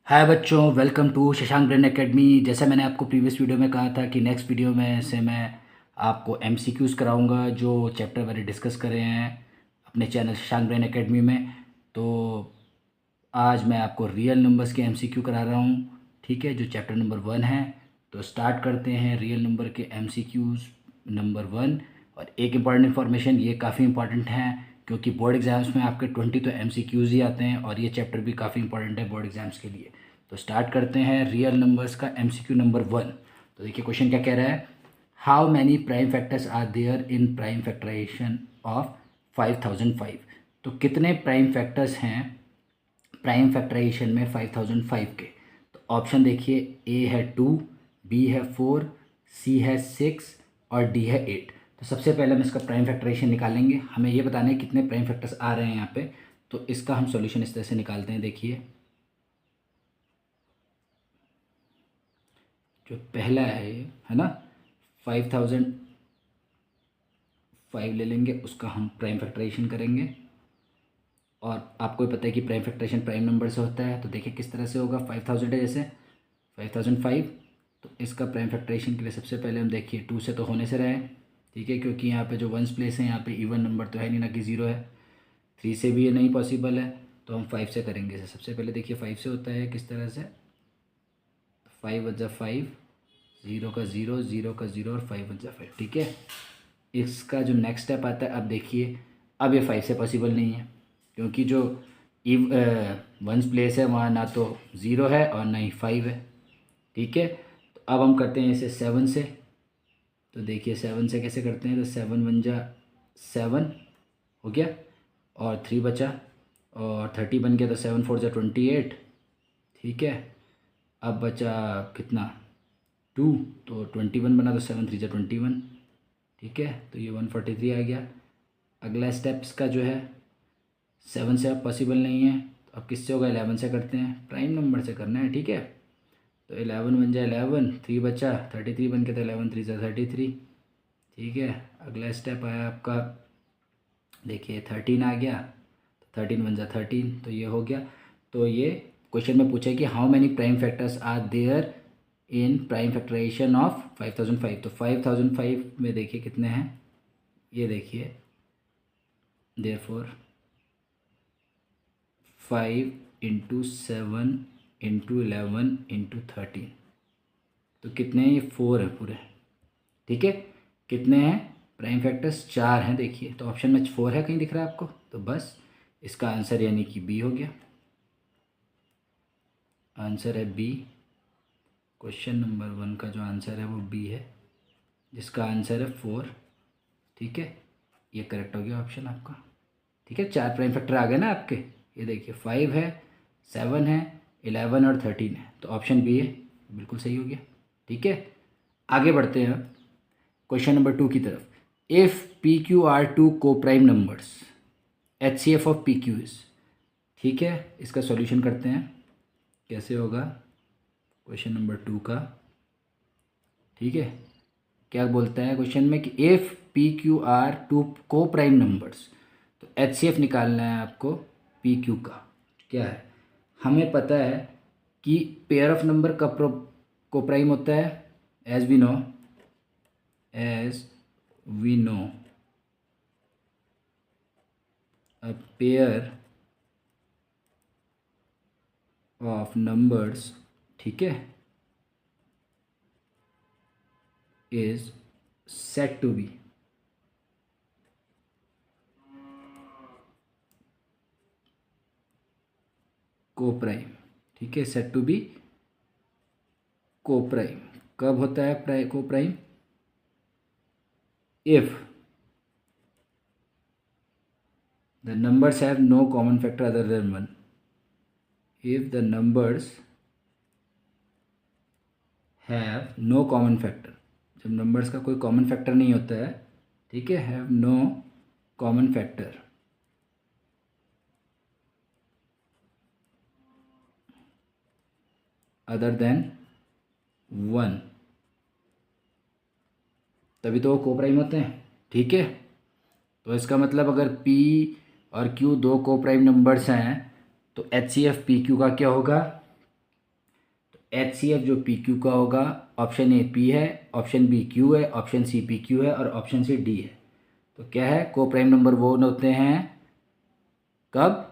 हाय बच्चों, welcome to Shashank brain academy. जैसे मैंने आपको प्रीवियस वीडियो में कहा था कि नेक्स्ट वीडियो में से मैं आपको एमसीक्यूज़ कराऊंगा जो चैप्टर मैंने डिस्कस करे हैं अपने चैनल शशांक ब्रेन एकेडमी में। तो आज मैं आपको रियल नंबर्स के एमसीक्यू करा रहा हूँ, ठीक है, जो चैप्टर नंबर 1 है। तो स्टार्ट करते हैं रियल नंबर के एमसीक्यूज़ नंबर 1। और एक इम्पॉर्टेंट इन्फॉर्मेशन, ये काफ़ी इंपॉर्टेंट है क्योंकि बोर्ड एग्ज़ाम्स में आपके 20 तो एमसीक्यूज़ ही आते हैं और ये चैप्टर भी काफ़ी इंपॉर्टेंट है बोर्ड एग्ज़ाम्स के लिए। तो स्टार्ट करते हैं रियल नंबर्स का एमसीक्यू नंबर 1। तो देखिए क्वेश्चन क्या कह रहा है। How many prime factors are there in prime factorization of 5005। तो कितने प्राइम फैक्टर्स हैं प्राइम फैक्टराइजेशन में 5005 के। तो ऑप्शन देखिए, ए है 2, बी है 4, सी है 6 और डी है 8। तो सबसे पहले हम इसका प्राइम फैक्टराइजेशन निकालेंगे। हमें ये बताना है कितने प्राइम फैक्टर्स आ रहे हैं यहाँ पे। तो इसका हम सॉल्यूशन इस तरह से निकालते हैं। देखिए जो पहला है ये है ना, 5005 ले लेंगे, उसका हम प्राइम फैक्टराइजेशन करेंगे। और आपको भी पता है कि प्राइम फैक्टराइजेशन प्राइम नंबर से होता है। तो देखिए किस तरह से होगा। 5000 है जैसे 5005, तो इसका प्राइम फैक्टराइजेशन के लिए सबसे पहले हम देखिए 2 से तो होने से रहे, ठीक है, क्योंकि यहाँ पे जो वंस प्लेस है यहाँ पे इवन नंबर तो है नहीं, ना कि ज़ीरो है। 3 से भी ये नहीं पॉसिबल है, तो हम 5 से करेंगे इसे। सबसे पहले देखिए 5 से होता है किस तरह से, 5 वजा 5, 0 का 0, 0 का 0 और 5 वजा 5, ठीक है। इसका जो नेक्स्ट स्टेप आता है, अब देखिए अब ये 5 से पॉसिबल नहीं है क्योंकि जो वंस प्लेस है वहाँ ना तो ज़ीरो है और ना ही 5 है, ठीक है। तो अब हम करते हैं इसे 7 से। तो देखिए 7 से कैसे करते हैं, तो 7 वन जा 7 हो गया और 3 बचा और 30 बन गया, तो 7 4 जा 28, ठीक है। अब बचा कितना 2, तो 21 बना, तो 7 3 जा 21, ठीक है। तो ये 143 आ गया। अगला स्टेप्स का जो है 7 से अब पॉसिबल नहीं है, तो अब किससे होगा, 11 से करते हैं, प्राइम नंबर से करना है, ठीक है। तो 11 बन जाए 11, 3 बचा, 33 बन के, तो 11 3 जा 33, ठीक है। अगला स्टेप आया आपका, देखिए 13 आ गया, तो 13 बन जा 13, तो ये हो गया। तो ये क्वेश्चन में पूछा है कि how many prime factors are there in prime factorization of 5005। तो 5005 में देखिए कितने हैं, ये देखिए, देयरफॉर 5 इंटू 7 इंटू 11 इंटू 13, तो कितने हैं, ये 4 है पूरे, ठीक है। कितने हैं प्राइम फैक्टर्स, 4 हैं। देखिए तो ऑप्शन में 4 है, कहीं दिख रहा है आपको, तो बस इसका आंसर यानी कि बी हो गया। आंसर है बी। क्वेश्चन नंबर 1 का जो आंसर है वो बी है, जिसका आंसर है 4, ठीक है। ये करेक्ट हो गया ऑप्शन आपका, ठीक है। 4 प्राइम फैक्टर आ गए ना आपके। ये देखिए 5 है, 7 है, 11 और 13 है, तो ऑप्शन बी है, बिल्कुल सही हो गया, ठीक है। आगे बढ़ते हैं क्वेश्चन नंबर 2 की तरफ। If P Q are two coprime numbers, H C F of P Q is, ठीक है। इसका सॉल्यूशन करते हैं, कैसे होगा क्वेश्चन नंबर 2 का, ठीक है। क्या बोलता है क्वेश्चन में कि if P Q are two coprime numbers, तो एच सी एफ निकालना है आपको पी क्यू का। क्या है, हमें पता है कि पेयर ऑफ नंबर का को प्राइम होता है, as we know, as we know a pair of numbers, ठीक है, is said to be co-prime, ठीक है, said to be co-prime। कब होता है co-prime, if the numbers have no common factor other than 1। if the numbers have no common factor, जब numbers का कोई कॉमन फैक्टर नहीं होता है, ठीक है, have no common factor other than 1, तभी तो वो कोप्राइम होते हैं, ठीक है। तो इसका मतलब अगर P और Q दो कोप्राइम नंबर्स हैं तो H C F P Q का क्या होगा, एच सी एफ जो पी क्यू का होगा, ऑप्शन ए पी है, ऑप्शन बी क्यू है, ऑप्शन सी पी क्यू है और ऑप्शन सी डी है। तो क्या है, को प्राइम नंबर वो होते हैं कब,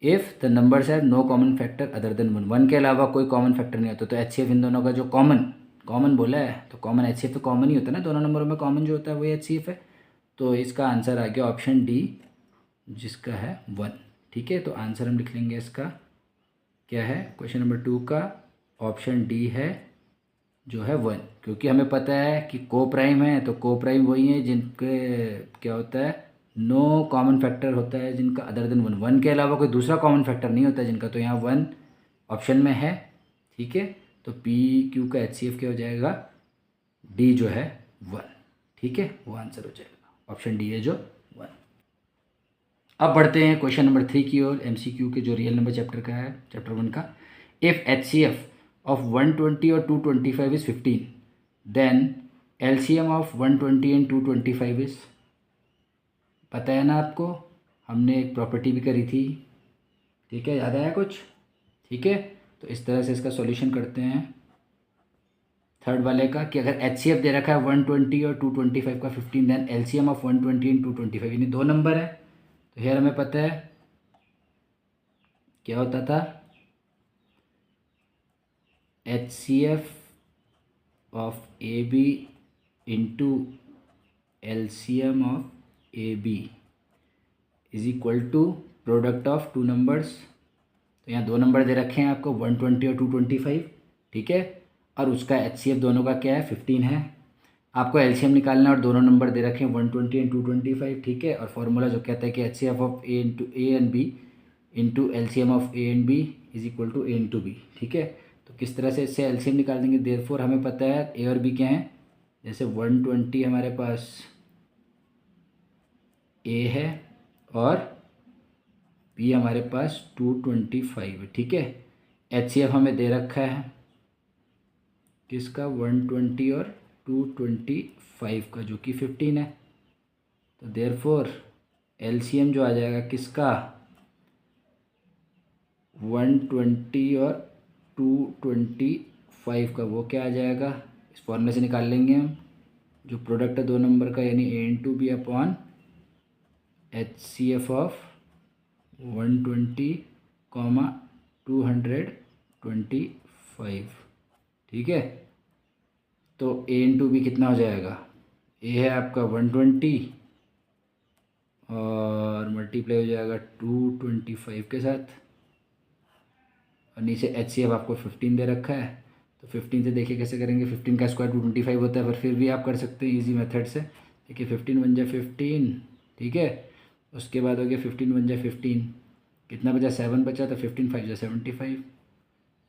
if the numbers have no common factor other than one, one के अलावा कोई कॉमन फैक्टर नहीं होता। तो एच सी एफ इन दोनों का जो कॉमन कॉमन बोला है, तो कॉमन एच सी एफ तो कॉमन ही होता है ना, दोनों नंबरों में कॉमन जो होता है वही एच सी एफ है। तो इसका आंसर आ गया ऑप्शन डी, जिसका है वन। ठीक है, तो आंसर हम लिख लेंगे इसका क्या है, क्वेश्चन नंबर 2 का ऑप्शन डी है जो है वन, क्योंकि हमें पता है कि को प्राइम है, तो को प्राइम वही है जिनके क्या होता है, नो कॉमन फैक्टर होता है जिनका अदर देन वन, वन के अलावा कोई दूसरा कॉमन फैक्टर नहीं होता जिनका, तो यहाँ वन ऑप्शन में है। ठीक है, तो पी क्यू का एच सी एफ क्या हो जाएगा, डी जो है वन। ठीक है, वो आंसर हो जाएगा, ऑप्शन डी है जो वन। अब बढ़ते हैं क्वेश्चन नंबर 3 की ओर, एमसीक्यू के जो रियल नंबर चैप्टर का है, चैप्टर 1 का। If H C F of 120 और 225 is 15, then LCM of 120 and 225 is, पता है ना आपको, हमने एक प्रॉपर्टी भी करी थी। ठीक है, याद आया कुछ। ठीक है, तो इस तरह से इसका सॉल्यूशन करते हैं थर्ड वाले का, कि अगर एच सी एफ दे रखा है 120 और 225 का 15, देन एलसीएम ऑफ 120 एंड 225, यानी दो नंबर है। तो हेयर हमें पता है क्या होता था, H C F of A B into LCM of A B is equal to product of two numbers. तो यहाँ दो नंबर दे रखे हैं आपको 120 और 225। ठीक है, और उसका एच सी एफ दोनों का क्या है, 15 है। आपको एलसीएम निकालना है और दोनों नंबर दे रखे हैं 120 एंड 225। ठीक है, और फॉर्मूला जो कहता है कि H C F of A into A and B into LCM of A and B is equal to A into B. ठीक है, तो किस तरह से इससे एलसीएम निकाल देंगे, देयरफॉर हमें पता है ए और बी क्या है, जैसे 120 हमारे पास ए है और बी हमारे पास 225 है। ठीक है, एच सी एफ हमें दे रखा है किसका, 120 और 225 का, जो कि 15 है। तो देयरफॉर एलसीएम जो आ जाएगा किसका, 120 और 225 का, वो क्या आ जाएगा, इस फॉर्मूले से निकाल लेंगे हम, जो प्रोडक्ट है दो नंबर का, यानी A into B upon H C F of 120 comma 225। ठीक है, तो ए इंटू बी कितना हो जाएगा, ए है आपका 120 और मल्टीप्लाई हो जाएगा 225 के साथ, और नीचे एच सी एफ आपको 15 दे रखा है। तो 15 से देखिए कैसे करेंगे, 15 का स्क्वायर 225 होता है, पर फिर भी आप कर सकते हैं इजी मेथड से। देखिए 15 बन जाए 15, ठीक है, उसके बाद हो गया 15 बन जाए 15, कितना बचा, 7 बचा, तो 15 5 जा 75।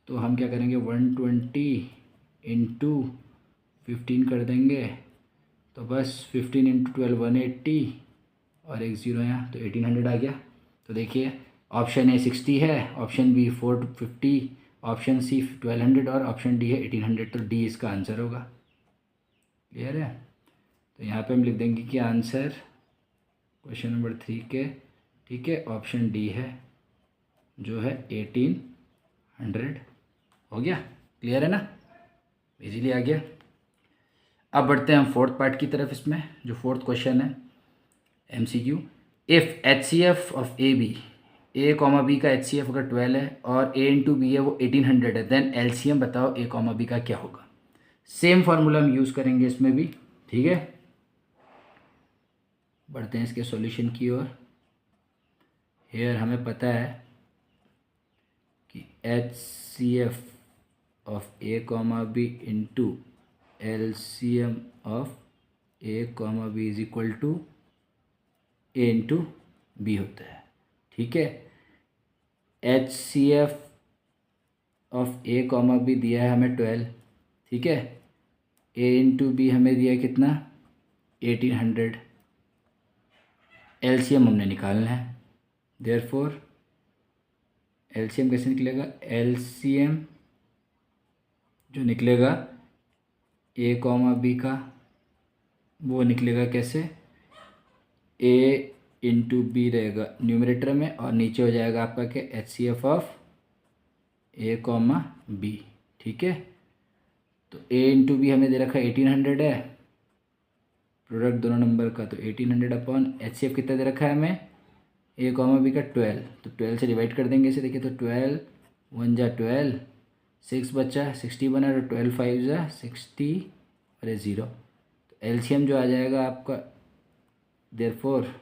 तो हम क्या करेंगे, 120 इंटू 15 कर देंगे, तो बस 15 इंटू 12 180 और एक ज़ीरो यहाँ, तो 1800 आ गया। तो देखिए ऑप्शन ए 60 है, ऑप्शन बी 450, ऑप्शन सी 1200 और ऑप्शन डी है 1800, तो डी इसका आंसर होगा। क्लियर है, तो यहाँ पे हम लिख देंगे कि आंसर क्वेश्चन नंबर 3 के, ठीक है, ऑप्शन डी है जो है 1800। हो गया, क्लियर है ना, इजीली आ गया। अब बढ़ते हैं हम फोर्थ पार्ट की तरफ। इसमें जो फोर्थ क्वेश्चन है MCQ, if H C F of A B, A comma B का एच सी एफ अगर 12 है और ए इंटू बी है वो 1800 है, देन एलसीएम बताओ ए कॉमा बी का क्या होगा। सेम फार्मूला हम यूज़ करेंगे इसमें भी। ठीक है, बढ़ते हैं इसके सॉल्यूशन की ओर। हेयर हमें पता है कि H C F of A comma B into LCM of A comma B is equal to A into B होता है। ठीक है, H C F of A comma B दिया है हमें 12, ठीक है, ए इंटू बी हमें दिया है कितना, 1800। एलसीएम हमने निकालना है, देयरफॉर एलसीएम कैसे निकलेगा, एलसीएम जो निकलेगा ए कॉमा बी का वो निकलेगा कैसे, ए इंटू बी रहेगा न्यूमरेटर में और नीचे हो जाएगा आपका क्या, H C F of A comma B. ठीक है। तो ए इंटू बी हमें दे रखा है 1800 है, प्रोडक्ट दोनों नंबर का, तो 1800 अपॉन एच सी एफ कितना दे रखा है हमें, ए कॉमा बी का 12, तो 12 से डिवाइड कर देंगे इसे। देखिए तो 12 1 जा 12, 6 बचा, 60 बना, तो 12 5 जा 60, अरे 0, तो एलसीएम जो आ जाएगा आपका देयरफॉर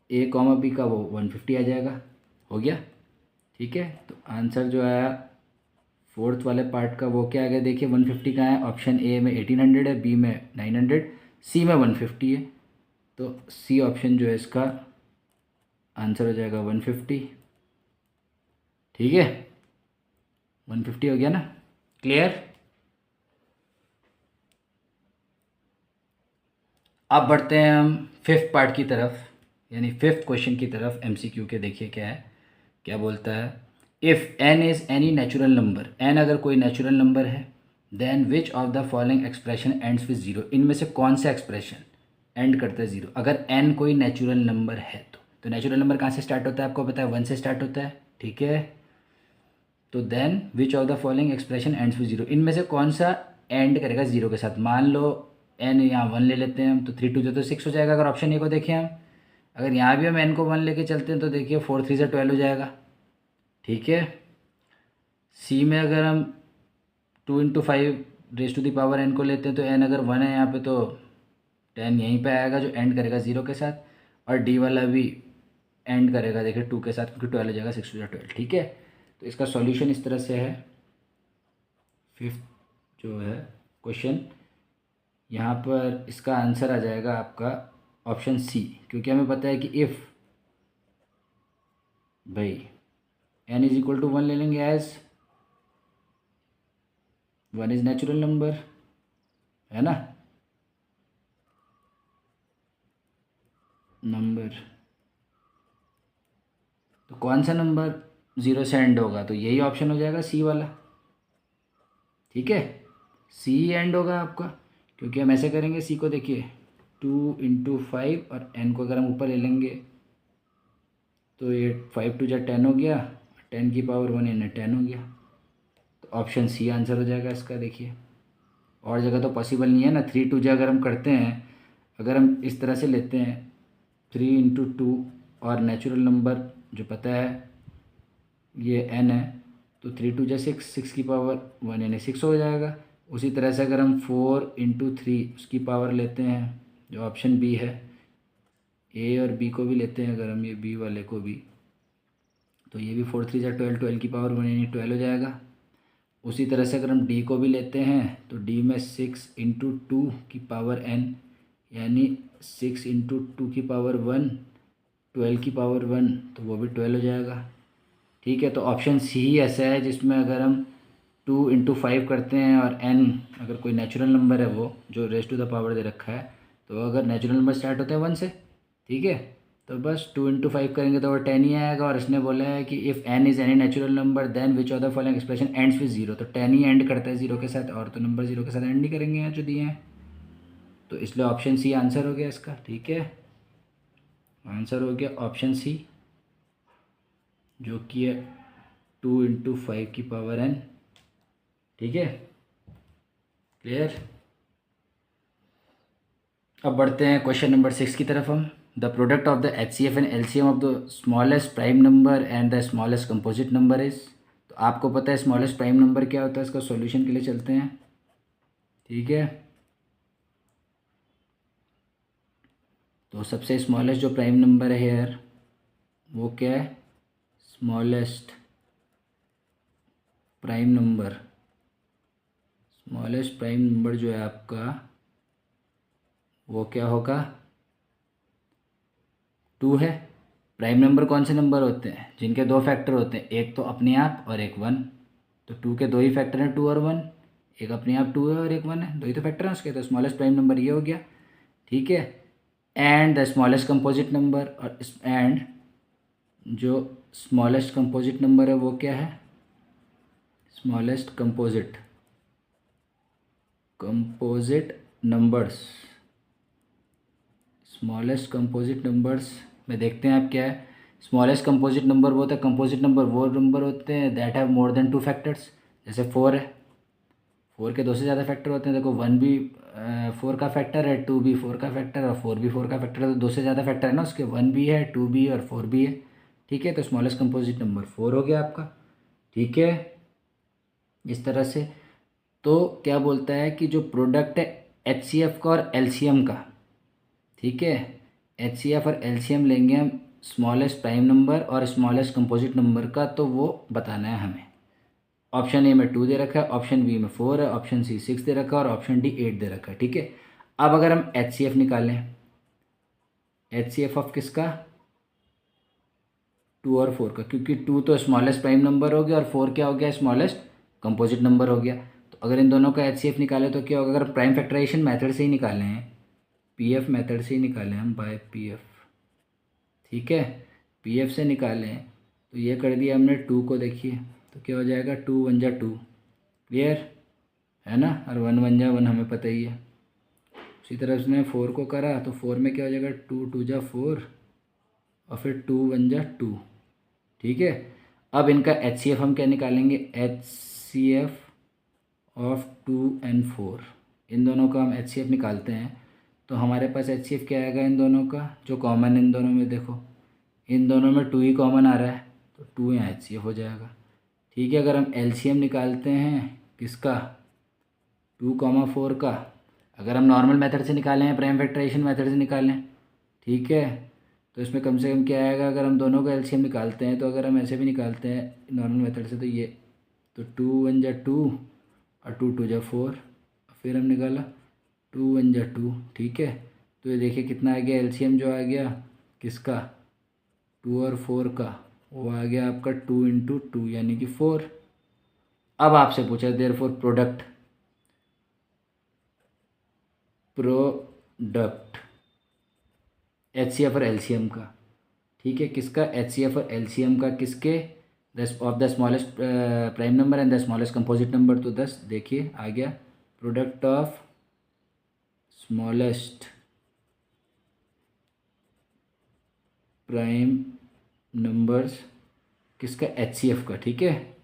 ए कॉमा बी का वो 150 आ जाएगा। हो गया, ठीक है। तो आंसर जो आया फोर्थ वाले पार्ट का वो क्या आ गया, देखिए 150 का है, ऑप्शन ए में 1800 है, बी में 900, सी में 150 है, तो सी ऑप्शन जो है इसका आंसर हो जाएगा 150। ठीक है, 150 हो गया ना, क्लियर। अब बढ़ते हैं हम फिफ्थ पार्ट की तरफ, यानी फिफ्थ क्वेश्चन की तरफ एमसीक्यू के। देखिए क्या है, क्या बोलता है, if N is any natural number, N अगर कोई नेचुरल नंबर है, then which of the following expression ends with zero, इनमें से कौन सा एक्सप्रेशन एंड करता है जीरो। अगर एन कोई नेचुरल नंबर है तो नेचुरल नंबर कहाँ से स्टार्ट होता है, आपको पता है 1 से स्टार्ट होता है, ठीक है। तो then which of the following expression ends with zero, इनमें से कौन सा एंड करेगा जीरो के साथ। मान लो एन यहाँ 1 ले लेते हैं हम, तो 3 2 जो तो 6 हो जाएगा, अगर ऑप्शन ए को देखें हम। अगर यहाँ भी हम एन को 1 लेके चलते हैं तो देखिए 4 3 से 12 हो जाएगा, ठीक है। सी में अगर हम 2 × 5 raise to the power N को लेते हैं, तो एन अगर 1 है यहाँ पे तो 10 यहीं पे आएगा जो एंड करेगा ज़ीरो के साथ, और डी वाला भी एंड करेगा देखिए 2 के साथ, क्योंकि 12 हो जाएगा, 6 2 12, ठीक है। तो इसका सॉल्यूशन इस तरह से है, फिफ्थ जो है क्वेश्चन, यहाँ पर इसका आंसर आ जाएगा आपका ऑप्शन सी, क्योंकि हमें पता है कि इफ़ भाई एन इज इक्वल टू 1 ले लेंगे, एज 1 इज नेचुरल नंबर, है ना, नंबर। तो कौन सा नंबर ज़ीरो से एंड होगा, तो यही ऑप्शन हो जाएगा सी वाला, ठीक है। सी एंड होगा आपका, क्योंकि हम ऐसे करेंगे, सी को देखिए 2 × 5 और एन को अगर हम ऊपर ले लेंगे तो ये 5 2 जा 10 हो गया, 10 की पावर 1 यानी 10 हो गया, तो ऑप्शन सी आंसर हो जाएगा इसका। देखिए और जगह तो पॉसिबल नहीं है ना, 3 2 जा अगर हम करते हैं, अगर हम इस तरह से लेते हैं 3 × 2 और नेचुरल नंबर जो पता है ये n है, तो 3 2 जा 6, 6 की पावर 1 यानी 6 हो जाएगा। उसी तरह से अगर हम 4 × 3 उसकी पावर लेते हैं, जो ऑप्शन बी है, ए और बी को भी लेते हैं अगर हम, ये बी वाले को भी, तो ये भी 4 3 जा 12, 12 की पावर 1 यानी 12 हो जाएगा। उसी तरह से अगर हम डी को भी लेते हैं, तो डी में 6 × 2 की पावर n यानी 6 × 2 की पावर 1, 12 की पावर 1, तो वो भी 12 हो जाएगा, ठीक है। तो ऑप्शन सी ही ऐसा है जिसमें अगर हम 2 × 5 करते हैं और n अगर कोई नेचुरल नंबर है वो जो रेज़ टू द पावर दे रखा है, तो अगर नेचुरल नंबर स्टार्ट होते हैं 1 से, ठीक है, तो बस 2 × 5 करेंगे तो वो 10 ही आएगा। और इसने बोला है कि if n is any natural number then which of the following expression ends with zero, तो 10 ही एंड करता है जीरो के साथ, और तो नंबर जीरो के साथ एंड नहीं करेंगे यहाँ जो दिए हैं, तो इसलिए ऑप्शन सी आंसर हो गया इसका, ठीक है। आंसर हो गया ऑप्शन सी, जो कि है 2 × 5 की पावर n, ठीक है, क्लियर। अब बढ़ते हैं क्वेश्चन नंबर 6 की तरफ हम। The product of the H C F and L C M of the smallest prime number and the smallest composite number is, तो आपको पता है स्मॉलेस्ट प्राइम नंबर क्या होता है, इसका सॉल्यूशन के लिए चलते हैं, ठीक है। तो सबसे स्मॉलेस्ट जो प्राइम नंबर है यार वो क्या है, smallest prime number, smallest prime number जो है आपका वो क्या होगा, 2 है। प्राइम नंबर कौन से नंबर होते हैं जिनके 2 फैक्टर होते हैं, एक तो अपने आप और एक 1, तो 2 के 2 ही फैक्टर हैं, 2 और 1, एक अपने आप 2 है और एक 1 है, 2 ही तो फैक्टर हैं उसके, तो स्मॉलेस्ट प्राइम नंबर ये हो गया, ठीक है। And the smallest composite number, और एंड जो स्मॉलेस्ट कंपोजिट नंबर है वो क्या है, smallest composite numbers, smallest composite numbers में देखते हैं आप क्या है, स्मॉलेस्ट कंपोजिट नंबर वो होता है, कंपोजिट नंबर वो नंबर होते हैं that have more than 2 factors. जैसे 4 है, 4 के 2 से ज़्यादा फैक्टर होते हैं। देखो 1 भी 4 का फैक्टर है, 2 भी 4 का फैक्टर और 4 भी 4 का फैक्टर है, तो 2 से ज़्यादा फैक्टर है ना उसके, 1 भी है, 2 भी और 4 भी है। ठीक है, तो स्मॉलेस्ट कंपोजिट नंबर 4 हो गया आपका। ठीक है, इस तरह से। तो क्या बोलता है कि जो प्रोडक्ट है HCF का और LCM का, ठीक है, HCF और LCM लेंगे हम स्मॉलेस्ट प्राइम नंबर और स्मॉलेस्ट कंपोजिट नंबर का, तो वो बताना है हमें। ऑप्शन ए में 2 दे रखा है, ऑप्शन बी में 4 है, ऑप्शन सी 6 दे रखा है और ऑप्शन डी 8 दे रखा है। ठीक है, अब अगर हम HCF निकालें, HCF ऑफ किसका, 2 और 4 का, क्योंकि 2 तो स्मॉलेस्ट प्राइम नंबर हो गया और 4 क्या हो गया, स्मॉलेस्ट कंपोजिट नंबर हो गया। तो अगर इन दोनों का HCF निकाले तो क्या होगा, अगर प्राइम फैक्टराइजेशन मेथड से ही निकाले हैं, PF मेथड से ही निकालें हम, बाय PF, ठीक है, PF से निकालें, तो ये कर दिया हमने 2 को, देखिए तो क्या हो जाएगा, 2 1 जा 2, क्लियर है ना, और 1 1 जा 1 हमें पता ही है। उसी तरह उसने 4 को करा तो 4 में क्या हो जाएगा, 2 2 जा 4 और फिर 2 1 जा 2। ठीक है, अब इनका HCF हम क्या निकालेंगे, HCF ऑफ 2 and 4, इन दोनों का हम HCF निकालते हैं। तो हमारे पास HCF क्या आएगा इन दोनों का, जो कॉमन इन दोनों में, देखो इन दोनों में 2 ही कॉमन आ रहा है, तो 2 यहाँ HCF हो जाएगा। ठीक है, अगर हम LCM निकालते हैं किसका, 2, 4 का, अगर हम नॉर्मल मेथड से निकालें हैं, प्राइम फैक्टराइजेशन मेथड से निकालें, ठीक है, तो इसमें कम से कम क्या आएगा, अगर हम दोनों का LCM निकालते हैं, तो अगर हम ऐसे भी निकालते हैं नॉर्मल मेथड से, तो ये तो 2 1 जा 2 और 2 2 जा 4, फिर हम निकाला 2 1 जा 2। ठीक है, तो ये देखिए कितना आ गया, LCM जो आ गया किसका, 2 और 4 का, वो आ गया आपका 2 इंटू 2 यानी कि 4। अब आपसे पूछा देयरफॉर प्रोडक्ट HCF और LCM का, ठीक है, किसका, HCF और LCM का, किसके, of the smallest prime number and the smallest composite number. तो 10 देखिए आ गया, product of smallest prime numbers किसका, HCF का, ठीक है,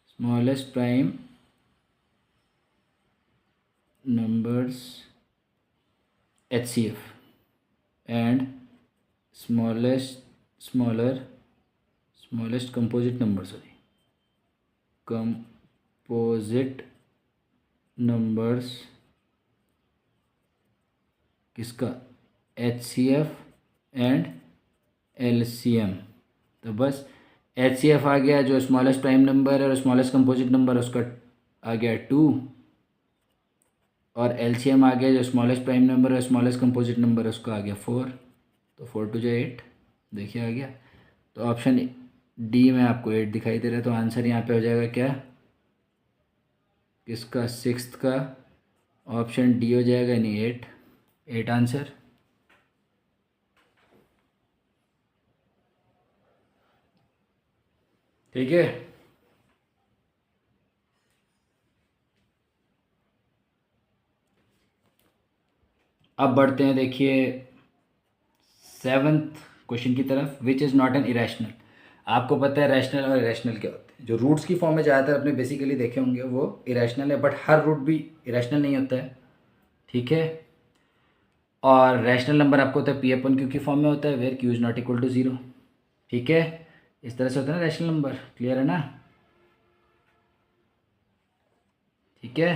smallest prime numbers HCF and smallest composite number, sorry composite numbers किसका, HCF एंड LCM। तो बस HCF आ गया जो स्मॉलेस्ट प्राइम नंबर है और स्मॉलेस्ट कंपोजिट नंबर, उसका आ गया 2, और LCM आ गया जो स्मॉलेस्ट प्राइम नंबर और स्मॉलेस्ट कंपोजिट नंबर, उसका आ गया 4। तो 4 2 जा 8, देखिए आ गया। तो ऑप्शन डी में आपको 8 दिखाई दे रहा है, तो आंसर यहाँ पे हो जाएगा क्या, किसका, 6th का, ऑप्शन डी हो जाएगा, यानी 8 आंसर। ठीक है, अब बढ़ते हैं देखिए 7th क्वेश्चन की तरफ, which is not an irrational. आपको पता है रैशनल और इरेशनल क्या होते हैं, जो रूट्स की फॉर्म में ज़्यादातर अपने बेसिकली देखे होंगे वो इरेशनल है, बट हर रूट भी इरेशनल नहीं होता है। ठीक है, और रैशनल नंबर आपको होता है P/Q की फॉर्म में होता है, where Q is not equal to 0। ठीक है, इस तरह से होता है ना रैशनल नंबर, क्लियर है ना। ठीक है,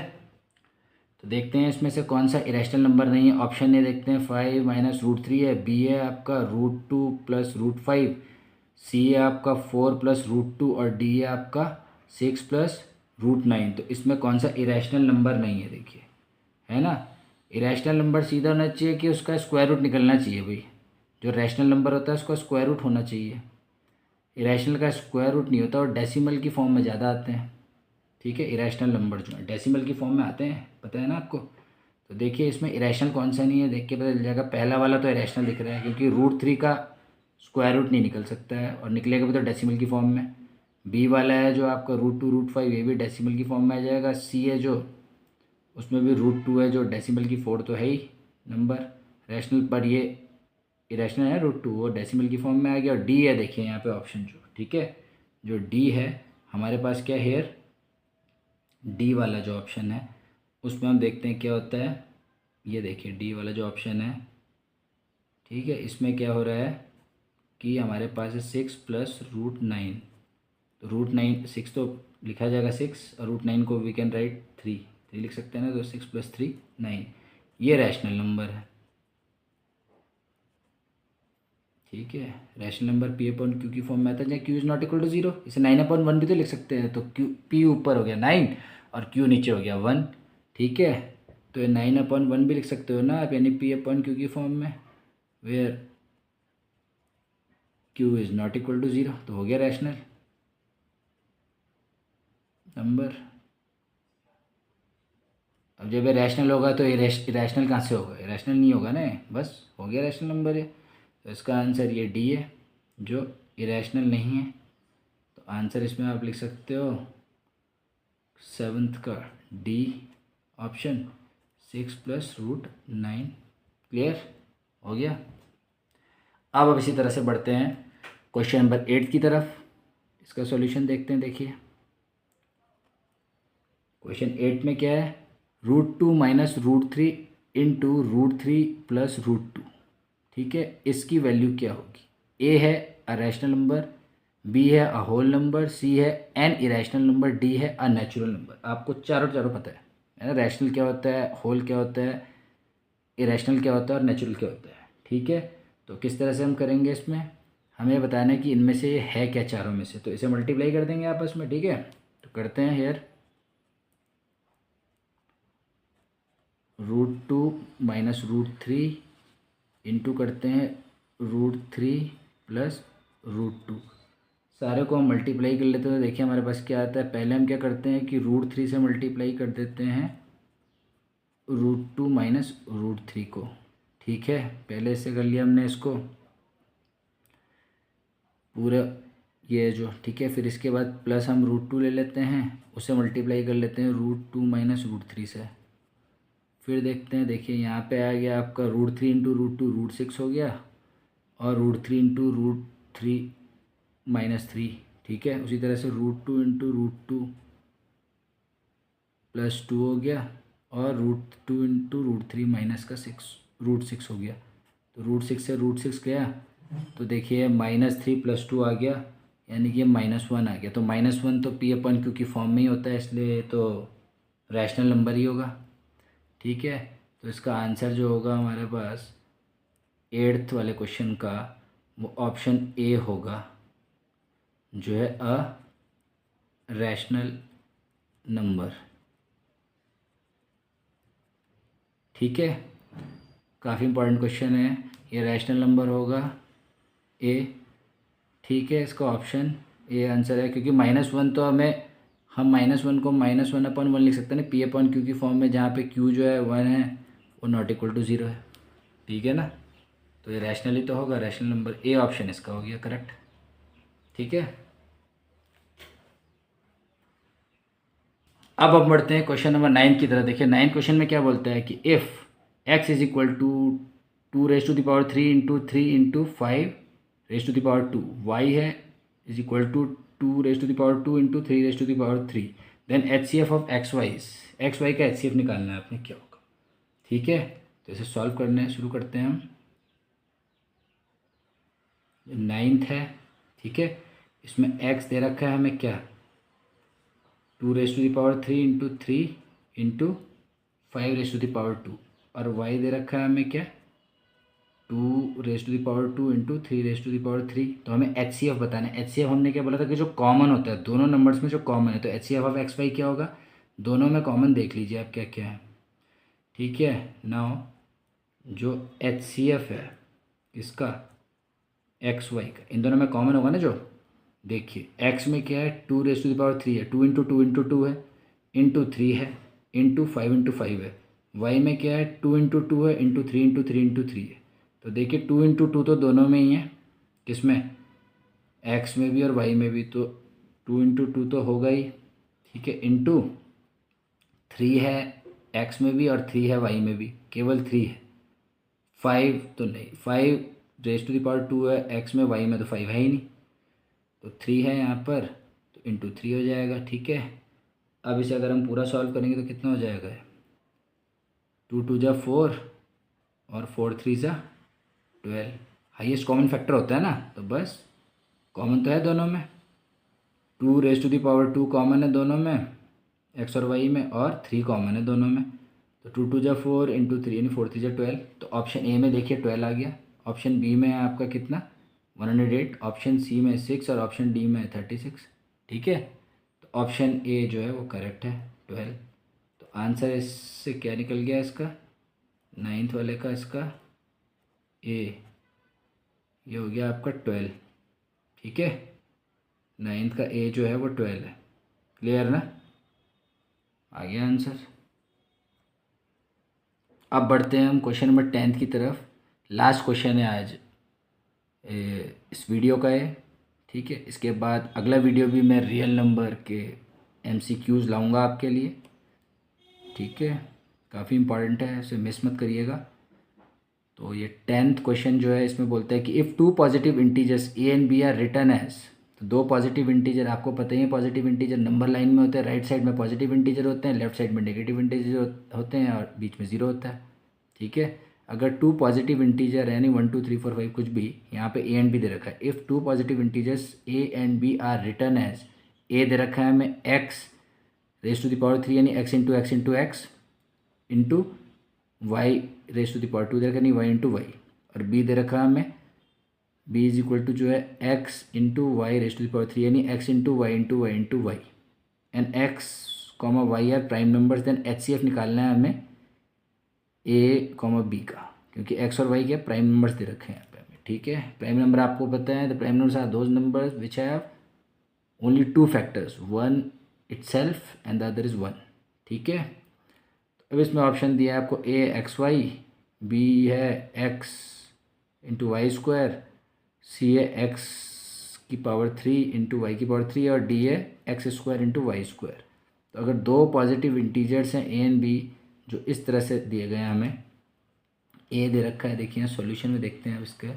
तो देखते हैं इसमें से कौन सा इरेशनल नंबर नहीं है। ऑप्शन ए देखते हैं, 5 - √3 है, बी है आपका √2 + √5, सी है आपका 4 + √2 और डी है आपका 6 + √9। तो इसमें कौन सा इरेशनल नंबर नहीं है, देखिए, है ना। इरेशनल नंबर सीधा होना चाहिए कि उसका स्क्वायर रूट निकलना चाहिए भाई, जो रैशनल नंबर होता है उसका स्क्वायर रूट होना चाहिए। इरेशनल का स्क्वायर रूट नहीं होता और डेसिमल की फॉर्म में ज़्यादा आते हैं। ठीक है, इरेशनल नंबर जो है डेसिमल की फॉर्म में आते हैं, पता है ना आपको। तो देखिए इसमें इरेशनल कौन सा नहीं है, देख के पता चल जाएगा। पहला वाला तो इरेशनल दिख रहा है, क्योंकि √3 का स्क्वायर रूट नहीं निकल सकता है, और निकलेगा भी तो डेसिमल की फॉर्म में। बी वाला है जो आपका √2 √5, ये भी डेसिमल की फॉर्म में आ जाएगा। सी है जो, उसमें भी √2 है जो डेसिमल की 4 तो है ही नंबर रैशनल, पर ये इरेशनल है √2, वो डेसिमल की फॉर्म में आ गया। और डी है, देखिए यहाँ पे ऑप्शन जो, ठीक है, जो डी है हमारे पास क्या है हेयर, डी वाला जो ऑप्शन है उसमें हम देखते हैं क्या होता है। ये देखिए डी वाला जो ऑप्शन है, ठीक है, इसमें क्या हो रहा है कि हमारे पास है 6 प्लस √9। तो √9, 6 तो लिखा जाएगा 6, और √9 को वी कैन राइट 3 लिख सकते हैं ना, तो 6 + 3 9, ये रैशनल नंबर है। ठीक है, रैशनल नंबर P/Q की फॉर्म में आता है जहाँ Q is not equal to 0। इसे 9/1 भी तो लिख सकते हैं, तो P ऊपर हो गया 9 और Q नीचे हो गया 1। ठीक है, तो ये 9/1 भी लिख सकते हो ना आप, यानी P/Q की फॉर्म में, where Q is not equal to 0, तो हो गया रैशनल नंबर। अब जब ये रैशनल होगा तो इरेशनल कहाँ से होगा, इरेशनल नहीं होगा ना, बस हो गया रैशनल नंबर है। तो इसका आंसर ये डी है, जो इरेशनल नहीं है। तो आंसर इसमें आप लिख सकते हो 7th का डी ऑप्शन, 6 + √9। क्लियर हो गया। अब इसी तरह से बढ़ते हैं क्वेश्चन नंबर 8 की तरफ। इसका सॉल्यूशन देखते हैं। देखिए क्वेश्चन 8 में क्या है, √2 - √3 इंटू √3 + √2। ठीक है, इसकी वैल्यू क्या होगी। ए है अ रैशनल नंबर, बी है अ होल नंबर, सी है एन इरेशनल नंबर, डी है अ नेचुरल नंबर। आपको चारों पता है ना, रैशनल क्या होता है, होल क्या होता है, इरेशनल क्या होता है और नेचुरल क्या होता है। ठीक है, तो किस तरह से हम करेंगे, इसमें हमें बताना है कि इनमें से ये है क्या चारों में से, तो इसे मल्टीप्लाई कर देंगे आपस में। ठीक है, तो करते हैं हेयर, √2 - √3 इंटू करते हैं √3 + √2। सारे को हम मल्टीप्लाई कर लेते हैं, तो देखिए हमारे पास क्या आता है। पहले हम क्या करते हैं कि √3 से मल्टीप्लाई कर देते हैं √2 - √3 को। ठीक है, पहले इससे कर लिया हमने इसको पूरा ये जो, ठीक है, फिर इसके बाद प्लस हम √2 ले लेते हैं, उसे मल्टीप्लाई कर लेते हैं √2 - √3 से। फिर देखते हैं, देखिए यहाँ पे आ गया आपका √3 × √2 √6 हो गया, और √3 × √3 - 3। ठीक है, उसी तरह से √2 × √2 + 2 हो गया, और √2 × √3 - √6 हो गया। तो √6 से √6 गया, तो देखिए -3 + 2 आ गया, यानी कि -1 आ गया। तो -1 तो P/Q की फॉर्म में ही होता है, इसलिए तो रैशनल नंबर ही होगा। ठीक है, तो इसका आंसर जो होगा हमारे पास 8th वाले क्वेश्चन का, वो ऑप्शन ए होगा, जो है अ रैशनल नंबर। ठीक है, काफ़ी इंपॉर्टेंट क्वेश्चन है ये, रैशनल नंबर होगा ए। ठीक है, इसका ऑप्शन ए आंसर है, क्योंकि -1 तो हम -1 को -1/1 लिख सकते हैं ना P/Q की फॉर्म में, जहाँ पे Q जो है 1 है, वो नॉट इक्वल टू 0 है। ठीक है ना, तो ये रैशनल ही तो होगा, रैशनल नंबर ए ऑप्शन इसका हो गया करेक्ट। ठीक है, अब बढ़ते हैं क्वेश्चन नंबर 9 की तरह। देखिए 9 क्वेश्चन में क्या बोलता है कि if x is equal to 2⁻³ into 3 into 5⁻², Y है is equal to 2⁻² into 3⁻3, then HCF of X Y का HCF निकालना है आपने, क्या होगा। ठीक है, तो इसे सॉल्व करने शुरू करते हैं हम। 9th है, ठीक है, इसमें x दे रखा है हमें क्या, 2⁻³ इंटू 3 इंटू 5⁻², और y दे रखा है हमें क्या, 2⁻² इंटू 3⁻3। तो हमें HCF बताना है। HCF हमने क्या बोला था कि जो कॉमन होता है दोनों नंबर्स में, जो कॉमन है, तो HCF ऑफ एक्स वाई क्या होगा, दोनों में कॉमन देख लीजिए आप क्या क्या है। ठीक है, नाउ जो HCF है इसका एक्स वाई का, इन दोनों में कॉमन होगा ना जो, देखिए एक्स में क्या है, 2⁻³ है, 2 इंटू 2 इंटू 2 है, इंटू 3 है, इंटू 5 इंटू 5 है। वाई में क्या है, 2 इंटू 2 है, इंटू 3 इंटू 3 इंटू 3 है। तो देखिए 2 इंटू 2 तो दोनों में ही है, किसमें, एक्स में भी और वाई में भी, तो 2 इंटू 2 तो होगा ही। ठीक है, इंटू 3 है एक्स में भी और 3 है वाई में भी, केवल 3 है, 5 तो नहीं, 5 रेस टू द पावर 2 है, एक्स में वाई में तो 5 है ही नहीं, तो 3 है यहाँ पर, तो इंटू 3 हो जाएगा। ठीक है, अब इसे अगर हम पूरा सॉल्व करेंगे तो कितना हो जाएगा, 2 2 जा 4 और 4 3 जा 12। हाईएस्ट कॉमन फैक्टर होता है ना, तो बस कॉमन तो है दोनों में, 2 raise to the power 2 common है दोनों में, एक्स और वाई में, और 3 कॉमन है दोनों में, तो 2 2 जा 4 इंटू 3 यानी 4 3 जा 12। तो ऑप्शन ए में देखिए 12 आ गया, ऑप्शन बी में है आपका कितना 108, ऑप्शन सी में 6 और ऑप्शन डी में 36। ठीक है, तो ऑप्शन ए जो है वो करेक्ट है 12। तो आंसर इससे क्या निकल गया इसका, 9th वाले का इसका ए, ये हो गया आपका 12। ठीक है, 9th का ए जो है वो 12 है। क्लियर ना, आ गया आंसर। अब बढ़ते हैं हम क्वेश्चन नंबर 10 की तरफ। लास्ट क्वेश्चन है आज इस वीडियो का है। ठीक है, इसके बाद अगला वीडियो भी मैं रियल नंबर के MCQs लाऊंगा आपके लिए। ठीक है, काफ़ी इंपॉर्टेंट है, इसे मिस मत करिएगा। तो ये 10th क्वेश्चन जो है इसमें बोलता है कि if 2 positive integers A and B are written as, तो 2 पॉजिटिव इंटीजर, आपको पता ही है पॉजिटिव इंटीजर नंबर लाइन में होते हैं, राइट साइड में पॉजिटिव इंटीजर होते हैं, लेफ्ट साइड में नेगेटिव इंटीजर होते हैं और बीच में 0 होता है। ठीक है, अगर 2 पॉजिटिव इंटीजर यानी 1 2 3 4 5 कुछ भी, यहाँ पे ए एंड बी दे रखा है, if 2 positive integers A and B are written as, A दे रखा है हमें X raise to the power 3 यानी X into X into Y raise to the power 2 दे रखा, नहीं वाई इंटू वाई, और बी दे रखा है हमें बी इज इक्वल टू जो है X into Y raise to the power 3 यानी X into Y into Y into Y, and X comma Y are prime numbers. Then HCF निकालना है हमें ए कॉमा बी का, क्योंकि एक्स और वाई के प्राइम नंबर्स दे रखे हैं यहाँ पे हमें। ठीक है, प्राइम नंबर आपको पता है, the prime numbers are those numbers which have only 2 factors, one itself and the other is 1। ठीक है, अब इसमें ऑप्शन दिया है आपको ए एक्स वाई, बी है X into Y square, C है एक्स की पावर 3 इंटू वाई की पावर 3 और डी है X square into Y square. तो अगर 2 पॉजिटिव इंटीजर्स हैं ए एंड बी जो इस तरह से दिए गए हैं, हमें ए दे रखा है, देखिए सॉल्यूशन में देखते हैं अब इसका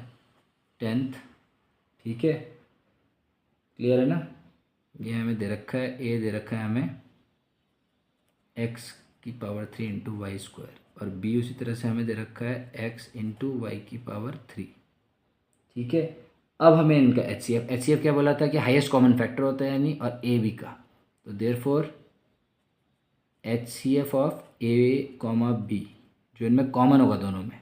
10th। ठीक है, क्लियर है ना, ये हमें दे रखा है, ए दे रखा है हमें एक्स की पावर 3 इंटू वाई स्क्वायर, और बी उसी तरह से हमें दे रखा है एक्स इंटू वाई की पावर 3। ठीक है, अब हमें इनका HCF क्या बोला था कि हाईएस्ट कॉमन फैक्टर होता है यानी, और ए बी का, तो therefore HCF of A comma B जो इनमें कॉमन होगा दोनों में।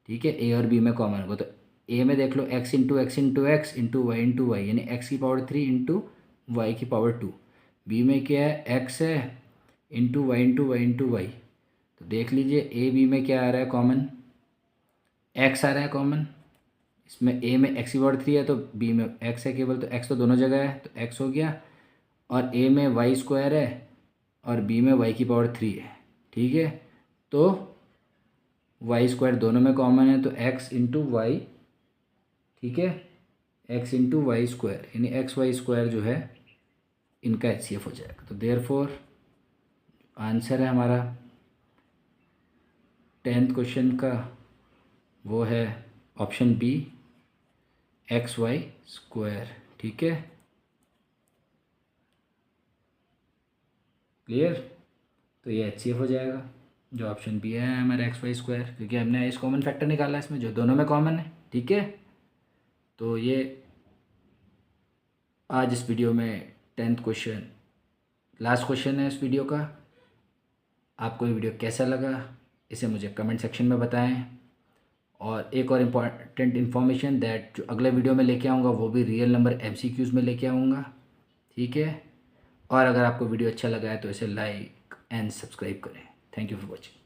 ठीक है, ए और बी में कॉमन होगा, तो ए में देख लो X into X into X into Y यानी एक्स की पावर 3 इंटू वाई की पावर 2। बी में क्या है, एक्स है इंटू वाई इंटू वाई, तो देख लीजिए ए बी में क्या आ रहा है कॉमन, एक्स आ रहा है कॉमन, इसमें ए में एक्स की पावर 3 है तो बी में एक्स है केवल, तो एक्स तो दोनों जगह है तो एक्स हो गया, और ए में वाई स्क्वायर है और बी में वाई की पावर 3 है। ठीक है, तो वाई स्क्वायर दोनों में कॉमन है तो एक्स इंटू वाई। ठीक है, एक्स इंटू वाई स्क्वायर यानी एक्स वाई स्क्वायर जो है इनका HCF हो जाएगा। तो देयरफॉर आंसर है हमारा 10th क्वेश्चन का वो है option B X Y square. ठीक है, क्लियर, तो ये HCF हो जाएगा जो ऑप्शन बी है हमारा एक्स वाई स्क्वायर, क्योंकि हमने इस कॉमन फैक्टर निकाला इसमें जो दोनों में कॉमन है। ठीक है, तो ये आज इस वीडियो में 10th क्वेश्चन लास्ट क्वेश्चन है इस वीडियो का। आपको ये वीडियो कैसा लगा इसे मुझे कमेंट सेक्शन में बताएं, और एक और इम्पॉर्टेंट इन्फॉर्मेशन दैट जो अगले वीडियो में लेके आऊँगा वो भी रियल नंबर MCQs में लेके आऊँगा। ठीक है, और अगर आपको वीडियो अच्छा लगा है तो इसे लाइक एंड सब्सक्राइब करें। Thank you for watching.